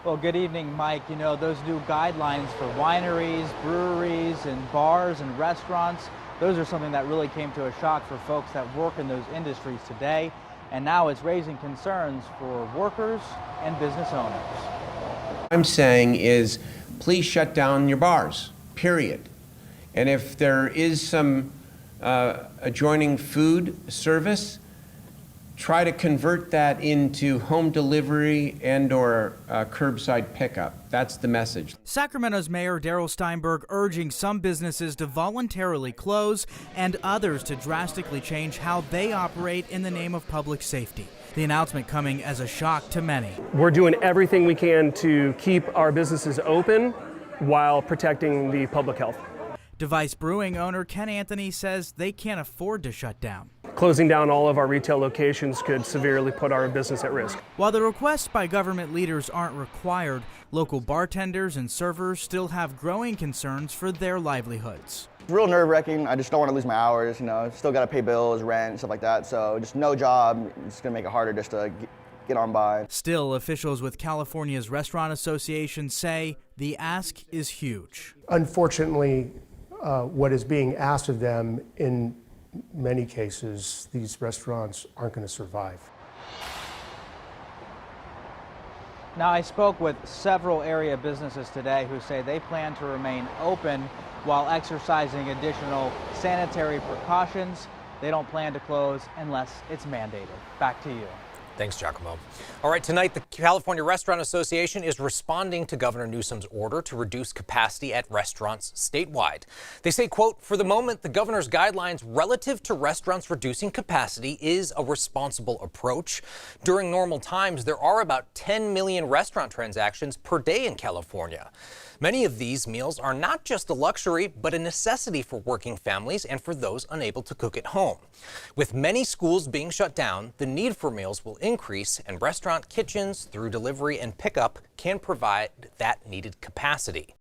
Well, good evening, Mike. You know, those new guidelines for wineries, breweries, and bars and restaurants, those are something that really came to a shock for folks that work in those industries today. And now it's raising concerns for workers and business owners. What I'm saying is, please shut down your bars, period. And if there is some adjoining food service, try to convert that into home delivery and/or curbside pickup. That's the message. Sacramento's Mayor Darrell Steinberg urging some businesses to voluntarily close and others to drastically change how they operate in the name of public safety. The announcement coming as a shock to many. We're doing everything we can to keep our businesses open while protecting the public health. Device Brewing owner Ken Anthony says they can't afford to shut down. Closing down all of our retail locations could severely put our business at risk. While the requests by government leaders aren't required, local bartenders and servers still have growing concerns for their livelihoods. Real nerve-wracking. I just don't want to lose my hours, still got to pay bills, rent, stuff like that. So just no job, it's going to make it harder just to get on by. Still, officials with California's Restaurant Association say the ask is huge. Unfortunately, what is being asked of them, in many cases, these restaurants aren't going to survive. Now, I spoke with several area businesses today who say they plan to remain open while exercising additional sanitary precautions. They don't plan to close unless it's mandated. Back to you. Thanks, Giacomo. All right, tonight, the California Restaurant Association is responding to Governor Newsom's order to reduce capacity at restaurants statewide. They say, quote, for the moment, the governor's guidelines relative to restaurants reducing capacity is a responsible approach. During normal times, there are about 10 million restaurant transactions per day in California. Many of these meals are not just a luxury, but a necessity for working families and for those unable to cook at home. With many schools being shut down, the need for meals will increase, and restaurant kitchens, through delivery and pickup, can provide that needed capacity.